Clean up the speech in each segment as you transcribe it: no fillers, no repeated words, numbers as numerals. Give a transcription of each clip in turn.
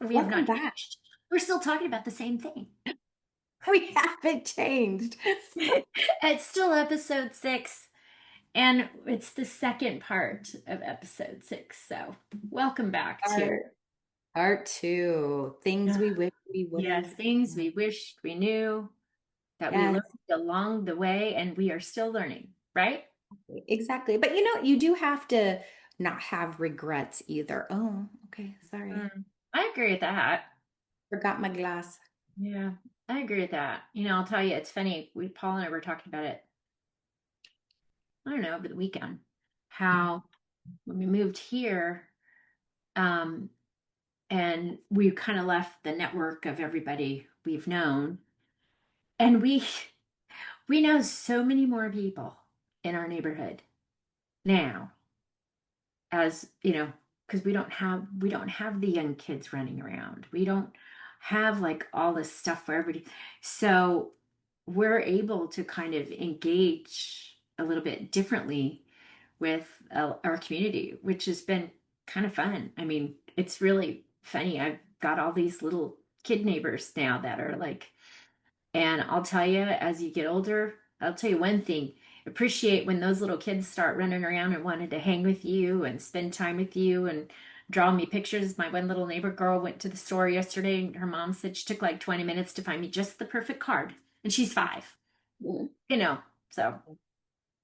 We have Welcome not back. changed. We're still talking about the same thing. We haven't changed. It's still episode 6, and it's the second part of episode 6. So, welcome back to Part, part two. Things we wish we would yes, have. things we wished we knew that we learned Yes, along the way, and we are still learning, right? exactly. But you do have to not have regrets either. Oh, okay. Sorry. I agree with that. Forgot my glass. Yeah, I agree with that. I'll tell you, it's funny. Paul and I were talking about it, I don't know, over the weekend, how when we moved here, um, and we kind of left the network of everybody we've known, and we know so many more people in our neighborhood now, as because we don't have the young kids running around. We don't have like all this stuff for everybody. So we're able to kind of engage a little bit differently with our community, which has been kind of fun. I mean, it's really funny. I've got all these little kid neighbors now that are like, and I'll tell you, as you get older, I'll tell you one thing: appreciate when those little kids start running around and wanted to hang with you and spend time with you and draw me pictures. My one little neighbor girl went to the store yesterday, and her mom said she took like 20 minutes to find me just the perfect card, and she's 5, Mm. you know. So,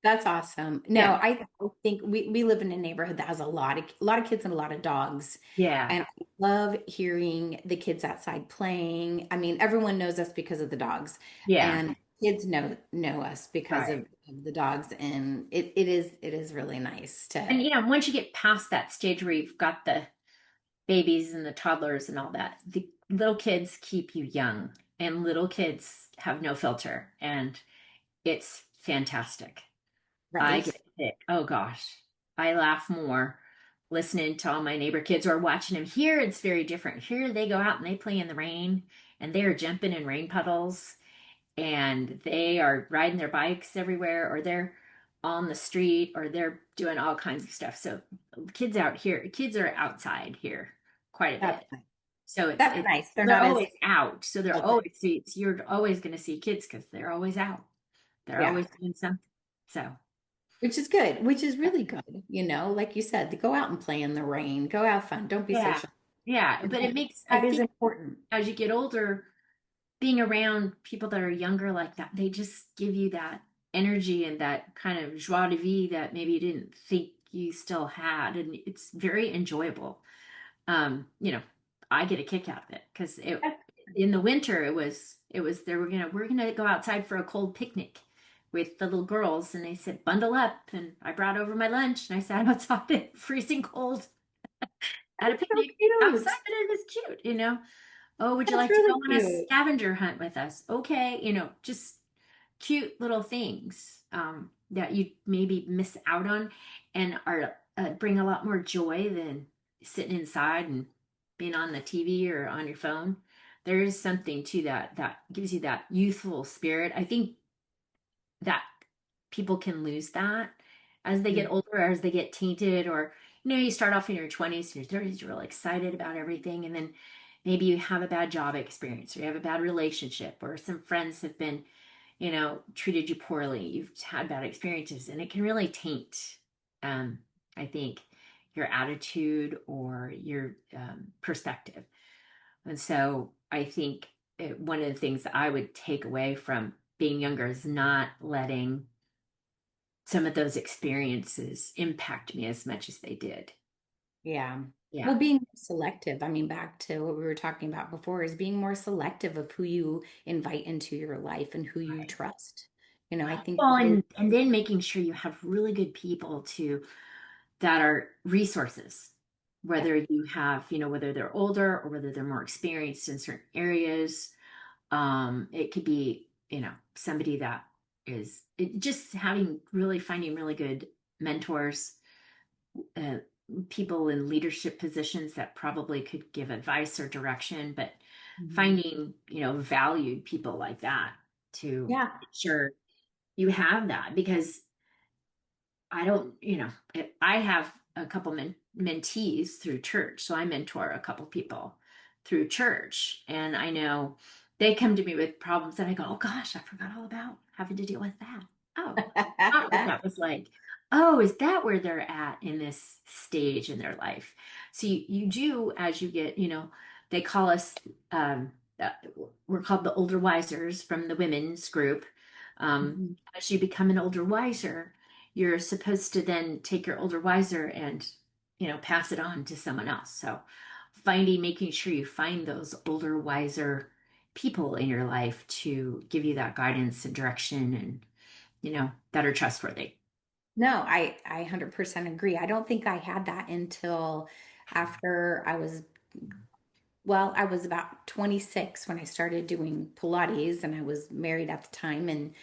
That's awesome. No, yeah. I think we live in a neighborhood that has a lot of kids and a lot of dogs. Yeah. And I love hearing the kids outside playing. I mean, everyone knows us because of the dogs. Yeah. And kids know us because Right. of the dogs. And it is really nice And to once you get past that stage where you've got the babies and the toddlers and all that, the little kids keep you young, and little kids have no filter, and it's fantastic. I right. get sick. Oh gosh, I laugh more listening to all my neighbor kids or watching them. Here it's very different. Here they go out and they play in the rain, and they are jumping in rain puddles, and they are riding their bikes everywhere, or they're on the street, or they're doing all kinds of stuff. So kids are outside here quite a That's bit. nice. So That's nice. They're they're not as always out. So they're sheltered. always you're always going to see kids because they're always out. They're Yeah. always doing something. So Which is good, which is really good. Like you said, to go out and play in the rain, go have fun. Don't be so yeah, shy. yeah. And But it that, makes I that is think important. as you get older, being around people that are younger like that, they just give you that energy and that kind of joie de vivre that maybe you didn't think you still had, and it's very enjoyable. I get a kick out of it because it in the winter it was they were gonna we're gonna go outside for a cold picnic with the little girls, and they said bundle up, and I brought over my lunch and I sat outside in freezing cold at a That's so picnic outside, cute. but it was cute. Oh, would you That's like to go really on a cute. scavenger hunt with us? Okay, just cute little things that you maybe miss out on, and are bring a lot more joy than sitting inside and being on the TV or on your phone. There is something to that gives you that youthful spirit. I think that people can lose that as they get Mm. older, or as they get tainted, or you start off in your 20s, your 30s, you're really excited about everything, and then maybe you have a bad job experience, or you have a bad relationship, or some friends have been treated you poorly, you've had bad experiences, and it can really taint, um, I think, your attitude or your perspective. And so I think one of the things that I would take away from being younger is not letting some of those experiences impact me as much as they did. Yeah. Yeah. Well, being selective, I mean, back to what we were talking about before, is being more selective of who you invite into your life and who you Right. trust. I think Well, that is, and then making sure you have really good people that are resources, yeah, whether you have, whether they're older or whether they're more experienced in certain areas. It could be, somebody that just finding really good mentors, uh, people in leadership positions that probably could give advice or direction, but mhm. finding, valued people like that to Yeah, make sure you have that, because I don't, I have a couple mentees through church, so I mentor a couple people through church. And I know they come to me with problems that I go, oh gosh, I forgot all about having to deal with that. Oh, not what that was like. Oh, is that where they're at in this stage in their life? So you do, as you get, they call us, um, uh, we're called the older wisers from the women's group. Mhm. As you become an older wiser, you're supposed to then take your older wiser and, pass it on to someone else. So making sure you find those older, wiser people in your life to give you that guidance and direction and, that are trustworthy. No, I 100% agree. I don't think I had that until after I was about 26 when I started doing Pilates, and I was married at the time. And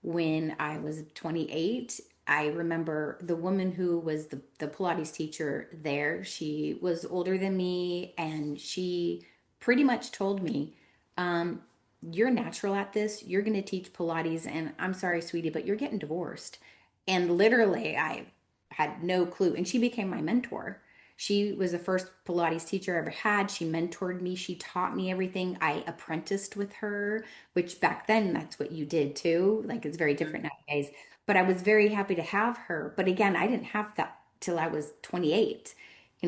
when I was 28, I remember the woman who was the Pilates teacher there. She was older than me, and she pretty much told me, um, you're natural at this. You're going to teach Pilates, and I'm sorry, sweetie, but you're getting divorced. And literally, I had no clue. And she became my mentor. She was the first Pilates teacher I ever had. She mentored me. She taught me everything. I apprenticed with her, which back then that's what you did too. Like it's very different nowadays. But I was very happy to have her. But again, I didn't have that till I was 28.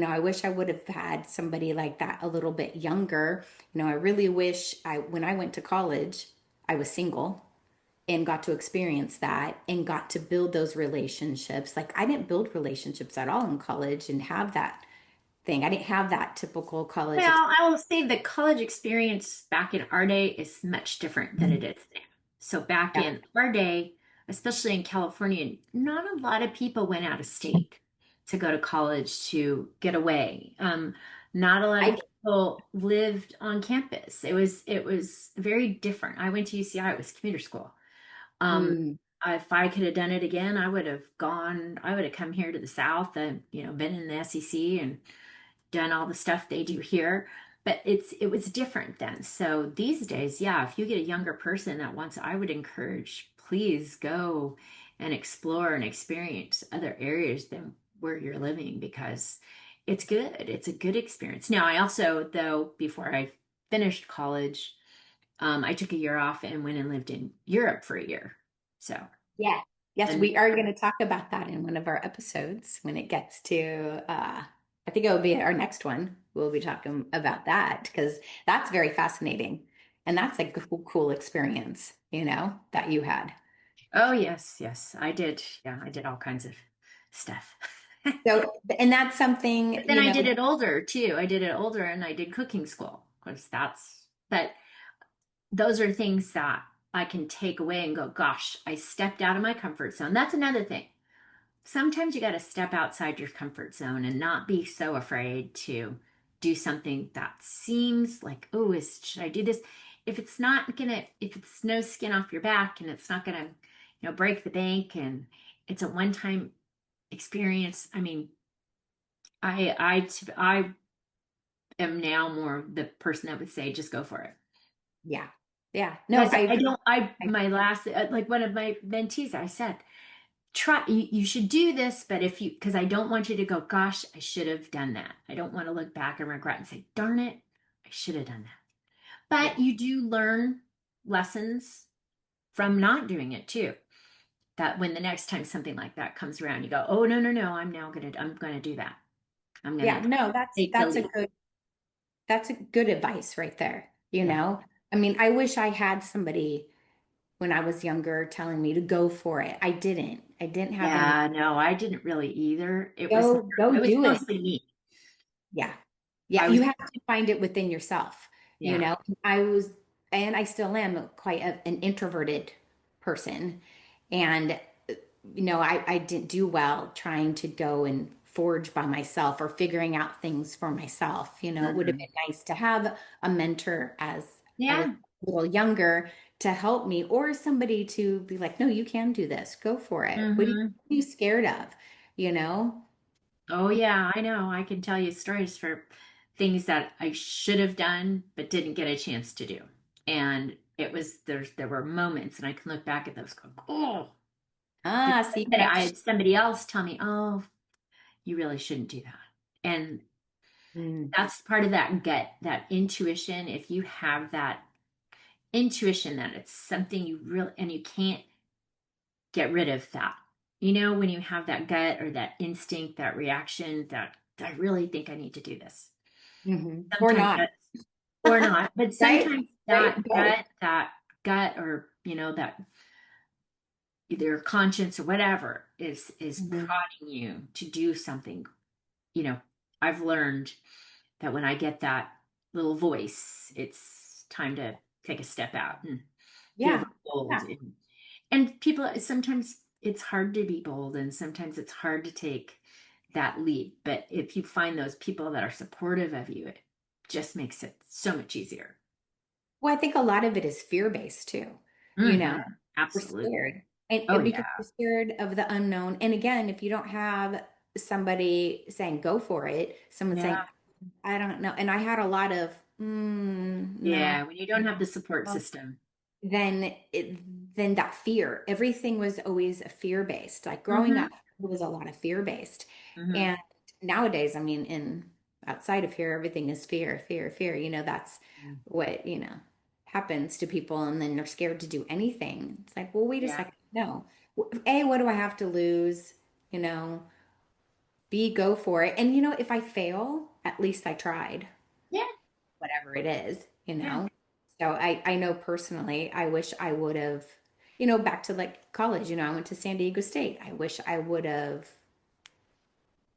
I wish I would have had somebody like that a little bit younger. I really wish when I went to college, I was single and got to experience that and got to build those relationships. Like I didn't build relationships at all in college and have that thing. I didn't have that typical college Well, I will say the college experience back in our day is much different than it experience. is now. So back Yeah. in our day, especially in California, not a lot of people went out of state to go to college to get away. Not a lot of I people lived on campus. It was very different. I went to UCI, it was commuter school. Um, mm, if I could have done it again, I would have come here to the South and, been in the SEC and done all the stuff they do here. But it was different then. So these days, yeah, if you get a younger person that wants, I would encourage, please go and explore and experience other areas than where you're living because it's good. It's a good experience. Now, I also, though, before I finished college, I took a year off and went and lived in Europe for a year. So, yeah. Yes, and we are going to talk about that in one of our episodes when it gets to I think it will be our next one. We'll be talking about that because that's very fascinating. And that's a cool experience, that you had. oh, yes, yes, I did. Yeah, I did all kinds of stuff. So, and that's something, But then I did it older too. I did it older and I did cooking school. Of course, but those are things that I can take away and go, gosh, I stepped out of my comfort zone. That's another thing. Sometimes you got to step outside your comfort zone and not be so afraid to do something that seems like, oh, should I do this? If it's no skin off your back and it's not gonna, break the bank and it's a one-time experience. I mean, I am now more the person that would say, just go for it. yeah. Yeah. No, Because I don't, my last, like one of my mentees, I said, you should do this, but because I don't want you to go, gosh, I should have done that. I don't want to look back and regret and say, darn it, I should have done that. yeah. But you do learn lessons from not doing it too. That when the next time something like that comes around, you go, oh, no, no, no, I'm going to do that. I'm going Yeah. to No, that's, take the that's a leap. good, that's a good advice right there. Yeah. I mean, I wish I had somebody when I was younger telling me to go for it. I didn't have any Yeah, no, I didn't really either. go It was do it. mostly me. Yeah. Yeah. I You was, have to find it within yourself. You yeah. know, I was, and I still am quite an introverted person. And, I didn't do well trying to go and forge by myself or figuring out things for myself. It would have Mhm. been nice to have a mentor as I was Yeah. a little younger to help me or somebody to be like, no, you can do this. Go for it. Hmm. What are you scared of? You know? Oh, yeah, I know. I can tell you stories for things that I should have done but didn't get a chance to do. And there were moments, and I can look back at those, go, oh, but Ah, so I had somebody else tell me, oh, you really shouldn't do that. And Mm. That's part of that gut, that intuition. If you have that intuition that it's something you really, and you can't get rid of that. When you have that gut or that instinct, that reaction that I really think I need to do this. Or Sometimes not, that's, or not, but right? sometimes Right? Both. that gut or, that either conscience or whatever is Mhm. prodding you to do something. You know, I've learned that when I get that little voice, it's time to take a step out and be a Yeah. little bold. Yeah. And people, sometimes it's hard to be bold and sometimes it's hard to take that leap. But if you find those people that are supportive of you, it just makes it so much easier. Well, I think a lot of it is fear-based too. You know, Hmm. we're Absolutely. scared. And Oh, because yeah. we're scared of the unknown. And again, if you don't have somebody saying go for it, someone saying, Yeah. I don't know. And I had a lot of no. Yeah. When you don't have the support Well, system. then that fear, everything was always fear-based. Like growing Hmm. up, it was a lot of fear-based. Hmm. And nowadays, I mean, in outside of here, everything is fear, fear, fear. That's what, happens to people, and then they're scared to do anything. It's like, well, wait a Yeah. second. No. A, what do I have to lose? You know, B, go for it. And if I fail, at least I tried, Yeah. whatever it is, Yeah. So I know personally, I wish I would have, back to like college, I went to San Diego State. I wish I would have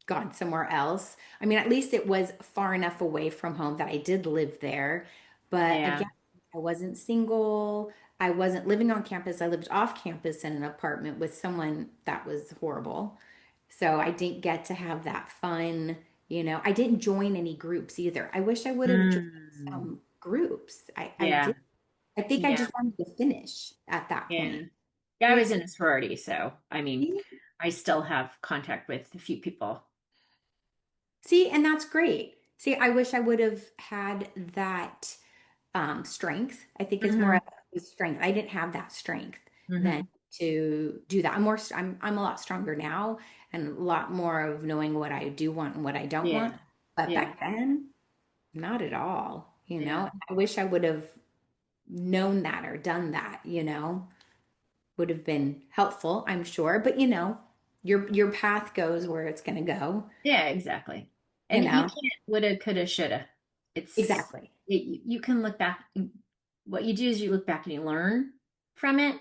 gone somewhere else. I mean, at least it was far enough away from home that I did live there. But Yeah. again, I wasn't single. I wasn't living on campus. I lived off campus in an apartment with someone that was horrible. So I didn't get to have that fun. I didn't join any groups either. I wish I would have joined Mm. some groups. I Yeah. did. I think I Yeah. just wanted to finish at that Yeah. point. Yeah. I Yeah. was in a sorority. So, I mean, I still have contact with a few people. See, and that's great. See, I wish I would have had that strength. I think it's more Hmm. of a strength. I didn't have that strength then Hmm. to do that. I'm a lot stronger now and a lot more of knowing what I do want and what I don't want. Yeah. But Yeah. back then, not at all, Yeah. I wish I would have known that or done that, would have been helpful, I'm sure. But your path goes where it's going to go, Yeah, exactly. you And you know. can't woulda, coulda, shoulda. It's Exactly. you can look back. What you do is you look back and you learn from it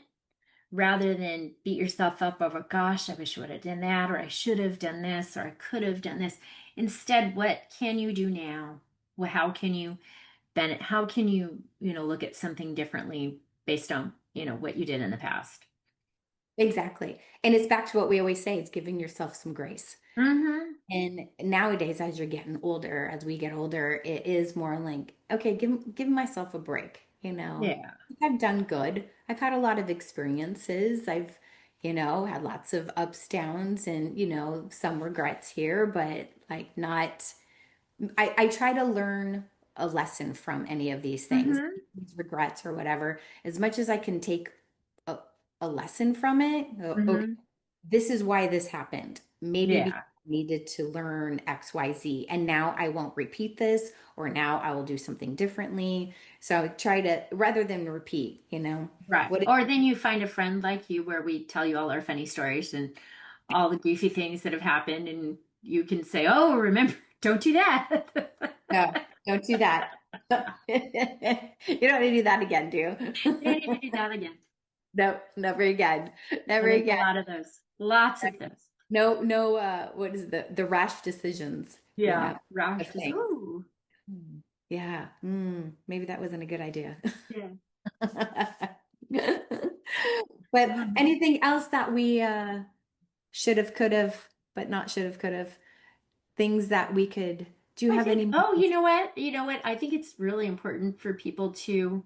rather than beat yourself up over, gosh, I wish I would have done that, or I should have done this, or I could have done this. Instead, what can you do now? Well, how can you Bennett, how can you, look at something differently based on, what you did in the past? Exactly. And it's back to what we always say, it's giving yourself some grace. Mm-hmm. And nowadays, as you're getting older, as we get older, it is more like, okay, give myself a break, Yeah. I've done good. I've had a lot of experiences. I've, had lots of ups, downs, and, some regrets here, but like not, I try to learn a lesson from any of these things, Mm-hmm. these regrets or whatever, as much as I can take a, a lesson from it. Okay, Mm-hmm. this is why this happened. Maybe because Yeah. I needed to learn XYZ, and now I won't repeat this, or now I will do something differently. So I try to, rather than repeat, Right. what it, Or then you find a friend like you where we tell you all our funny stories and all the goofy things that have happened, and you can say, oh, remember, don't do that. no, don't do that. You don't need to do that again, do You don't need you? to do that again. No, never again. Never And there's a again. lot of those. Lots of those. No, no, what is the rash decisions, Yeah. of Rash just, things. ooh. Yeah. Maybe that wasn't a good idea. Yeah. But Um, anything else that we should have, could have, but not should have, could have, things that we could, do you I have think, any? oh, you know what? You know what? I think it's really important for people to,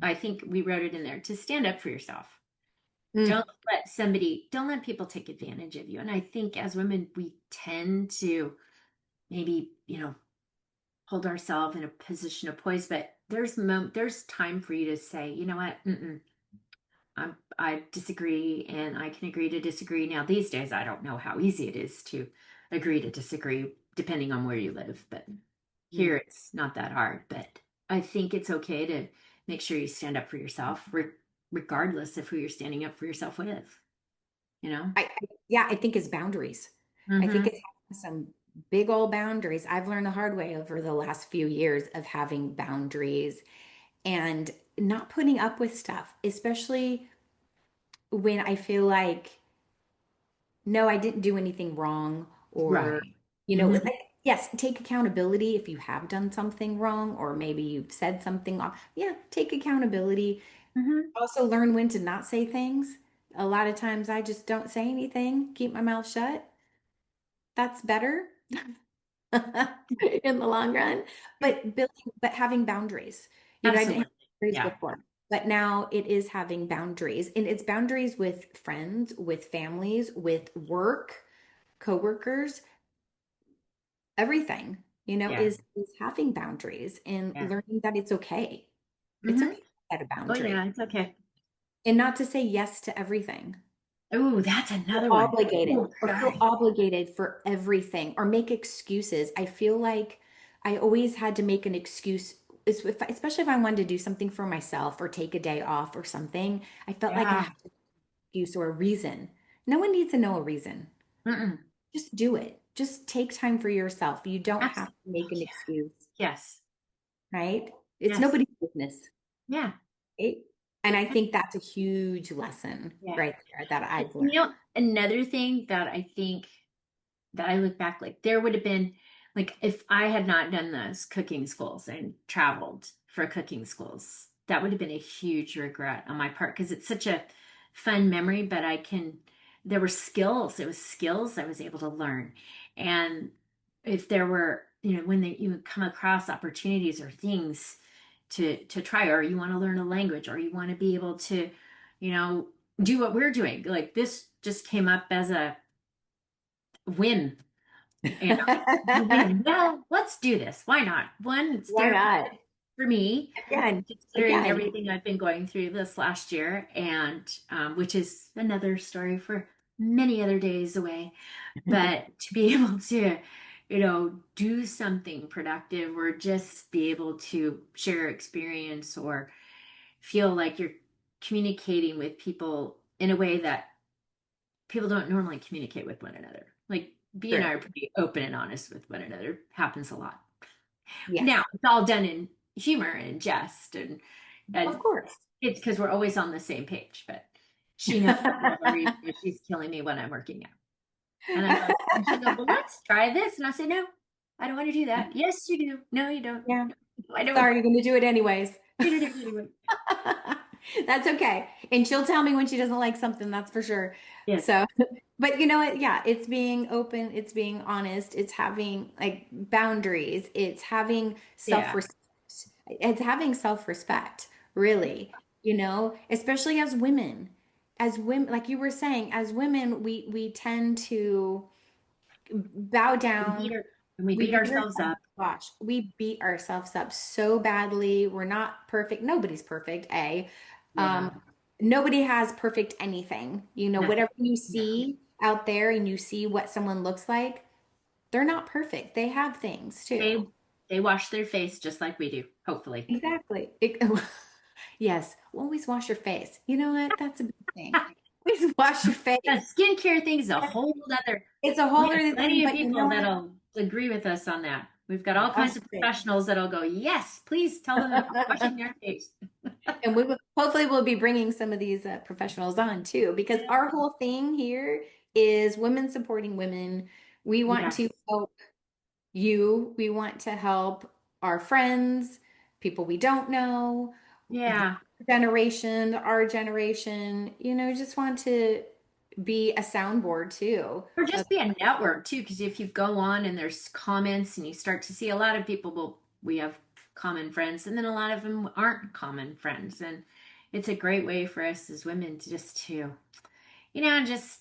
I think we wrote it in there, to stand up for yourself. Mm, Don't let people take advantage of you. And I think as women, we tend to maybe, hold ourselves in a position of poise, but there's time for you to say, you know what? I disagree and I can agree to disagree. Now, these days, I don't know how easy it is to agree to disagree depending on where you live, but. Here, it's not that hard, but I think it's okay to make sure you stand up for yourself, regardless of who you're standing up for yourself with, you know? Yeah, I think it's boundaries. I think Mm-hmm. it's having some big old boundaries. I've learned the hard way over the last few years of having boundaries and not putting up with stuff, especially when I feel like, no, I didn't do anything wrong, or, Right. like, Mm-hmm. yes, take accountability if you have done something wrong, or maybe you've said something wrong. Yeah, take accountability. Mm-hmm. Also, learn when to not say things. A lot of times I just don't say anything, keep my mouth shut. That's better in the long run. But having boundaries. I didn't have Absolutely. boundaries Yeah. before, but now it is having boundaries. And it's boundaries with friends, with families, with work, coworkers, everything, Yeah. is having boundaries and Yeah. learning that it's okay. It's Mm-hmm. okay to set a Oh, boundary yeah, it's okay. and not to say yes to everything. Oh, that's Feel another one. obligated Oh, or feel God. obligated for everything or make excuses. I feel like I always had to make an excuse, especially if I wanted to do something for myself or take a day off or something. I felt like I Yeah. had an excuse or a reason. No one needs to know a reason. Mm-mm. Just do it. Just take time for yourself. You don't have Absolutely. to make an Yeah. excuse, Yes. right? It's Yes. nobody's business, Yeah. right? And I think that's a huge lesson Yeah. right there that And, I've you learned. know, another thing that I think that I look back, like there would have been, like if I had not done those cooking schools and traveled for cooking schools, that would have been a huge regret on my part because it's such a fun memory, but there were skills, it was skills I was able to learn. And if there were, when you would come across opportunities or things to try, or you want to learn a language, or you want to be able to, you know, do what we're doing, like this just came up as a whim and I'm thinking, well, let's do this. Why not? One, it's Why therapeutic not? for me, Again, considering again. everything I've been going through this last year, and which is another story for many other days away. But to be able to, do something productive or just be able to share experience or feel like you're communicating with people in a way that people don't normally communicate with one another. Like B and I True. are pretty open and honest with one another. Happens a lot. Yes, Now it's all done in humor and jest, and of course. it's because we're always on the same page. But she knows for whatever reason she's killing me when I'm working out, and I go, and she goes, "Well, let's try this," and I say, "No, I don't want to do that." Yes, you do. No, you don't. Yeah. No, I don't. Sorry, you're going to do it anyways. You do it anyway. That's okay. And she'll tell me when she doesn't like something, that's for sure. Yes. So, but you know what? Yeah, it's being open, it's being honest, it's having like boundaries, it's having Yeah. self-respect. It's having self-respect, really, especially as women. As women, like you were saying, as women, we tend to bow We beat down. our, and we We beat beat ourselves ourselves, up. gosh, we beat ourselves up so badly. We're not perfect. Nobody's perfect, A. Yeah. Um, Nobody has perfect anything. Nothing. Whatever you No. see out there and you see what someone looks like, they're not perfect. They have things They too. they wash their face just like we do, hopefully. Exactly. Yes, always wash your face. You know what? That's a big thing. Always wash your The face. skincare thing is a whole other. It's a We whole have other thing, plenty of but you people know what? that'll agree with us on that. We've got all Wash kinds of your face. professionals that'll go, yes, please tell them about washing their face. And hopefully we'll be bringing some of these professionals on too, because our whole thing here is women supporting women. We want to Yes. help you. We want to help our friends, people we don't know, the Yeah. generation, our generation. Just want to be a soundboard too. Or just be a network too, because if you go on and there's comments and you start to see a lot of people, well, we have common friends, and then a lot of them aren't common friends. And it's a great way for us as women to just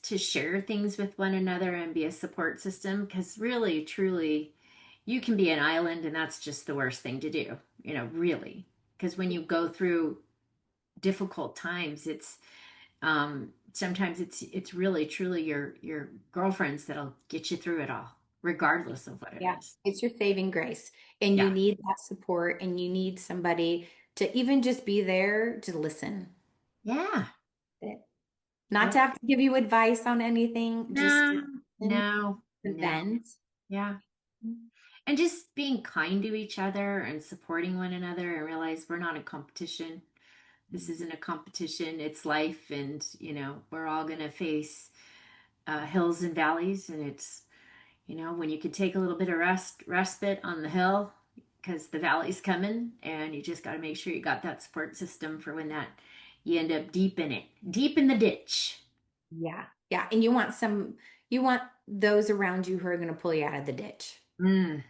to share things with one another and be a support system. Because really, truly, you can be an island, and that's just the worst thing to do, really. Because when you go through difficult times, sometimes it's really truly your girlfriends that'll get you through it all. regardless of what it Yeah, is. it's your saving grace. And you Yeah. need that support and you need somebody to even just be there to listen. Yeah. Not to Yep. have to give you advice on anything, just to No, listen, no, to no. vent. Yeah. And just being kind to each other and supporting one another and realize we're not in competition. This isn't a competition, it's life. And, we're all going to face hills and valleys. And it's, when you can take a little bit of respite on the hill because the valley's coming, and you just got to make sure you got that support system for when that you end up deep in it, deep in the ditch. Yeah. Yeah. And you want those around you who are going to pull you out of the ditch. Mm.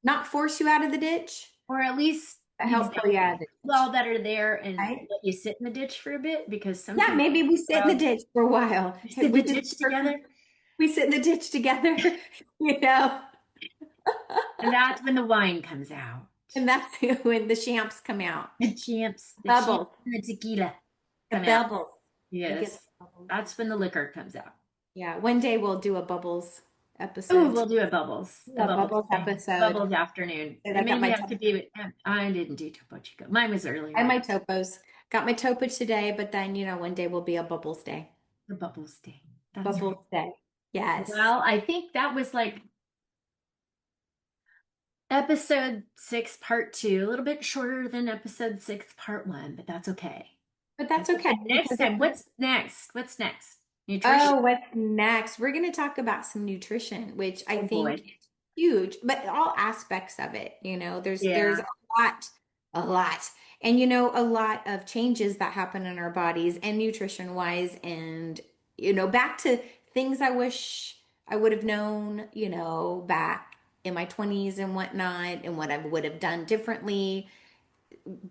Not force you out of the ditch, Or at least but help pull you out of exactly. the ditch. Well, that are there and Right? let you sit in the ditch for a bit because some Yeah, people, maybe we sit in the well, ditch for a while. you sit in the Which is ditch together, we sit in the ditch together, you know. and that's when the wine comes out. And that's when the champs come out. The champs Bubbles, and the tequila the come out. bubbles. We get the Yes, bubbles. that's when the liquor comes out. Yeah, one day we'll do a bubbles Oh, episode. we'll do a A bubbles bubbles day, episode. bubbles afternoon. And I It got maybe my have to be. I didn't do Topo Chico. Mine was I have earlier. my topos. Got my topo today, but then one day will be a bubbles day. The bubbles day. That's right. Bubbles day. Yes. Well, I think that was like episode 6, part 2, a little bit shorter than episode 6, part 1, but that's okay. But that's That's okay okay. Next because time, what's next? What's next? Nutrition? oh, what's next? We're going to talk about some nutrition, which I Oh think boy. is huge, but all aspects of it, there's Yeah. a lot. And a lot of changes that happen in our bodies and nutrition wise and back to things I wish I would have known, back in my 20s and whatnot and what I would have done differently.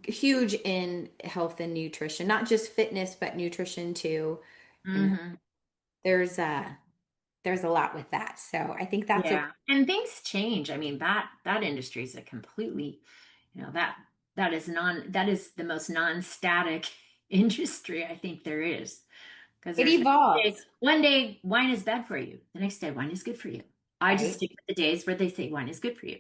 Huge in health and nutrition, not just fitness, but nutrition too. You know, Hmm. there's a lot with that. So I think that's a Yeah. And things change. I mean, that industry is a completely, that is the most non-static industry I think there is. Because it there's evolves, one day wine is bad for you. The next day wine is good for you. I just right? stick with the days where they say wine is good for you.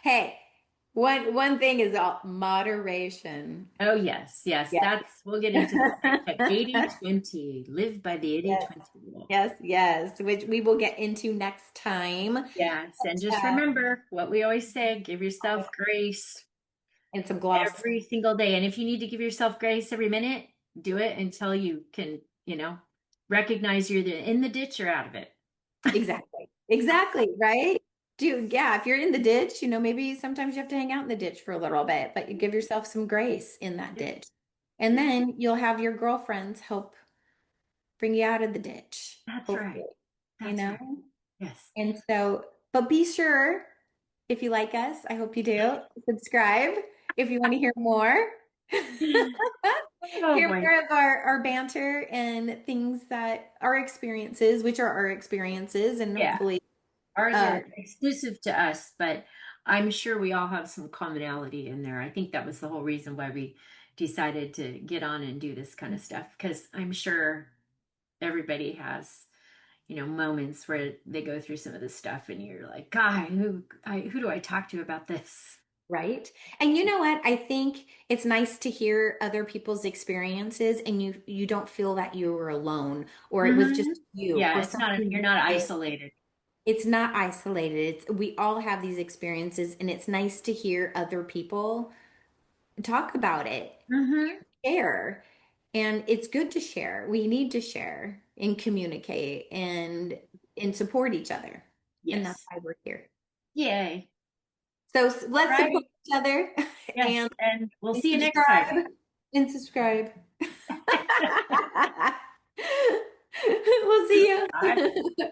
Hey, one thing is all moderation. Oh, yes, yes. Yes. We'll get into that. 80/20. Live by the 80/20 rule. Yes, yes, which we will get into next time. Yes. And just Uh, remember what we always say, give yourself grace and some gloss. every single day. And if you need to give yourself grace every minute, do it until you can, recognize you're in the ditch or out of it. Exactly. Exactly, right? Dude, yeah, if you're in the ditch, maybe sometimes you have to hang out in the ditch for a little bit, but you give yourself some grace in that Yeah. ditch. And then you'll have your girlfriends help bring you out of the ditch, That's hopefully, right. you That's know? right. Yes. And so, but be sure if you like us, I hope you do, subscribe if you want to hear more. Oh Hear boy. more of our banter and things that our experiences, which are our experiences, and Yeah. hopefully, Ours uh, are exclusive to us, but I'm sure we all have some commonality in there. I think that was the whole reason why we decided to get on and do this kind of stuff, because I'm sure everybody has, moments where they go through some of this stuff and you're like, God, who do I talk to about this? right? And you know what? I think it's nice to hear other people's experiences and you don't feel that you were alone or it was Hmm. just you Yeah, or it's not, something you're you not did. isolated. It's not isolated. We all have these experiences and it's nice to hear other people talk about it, Hmm. share. And it's good to share. We need to share and communicate and support each other. And that's Yes. why we're here. Yay. So All let's support righty. each other Yes. and, And we'll and see you next time. subscribe and subscribe. We'll see Bye. you.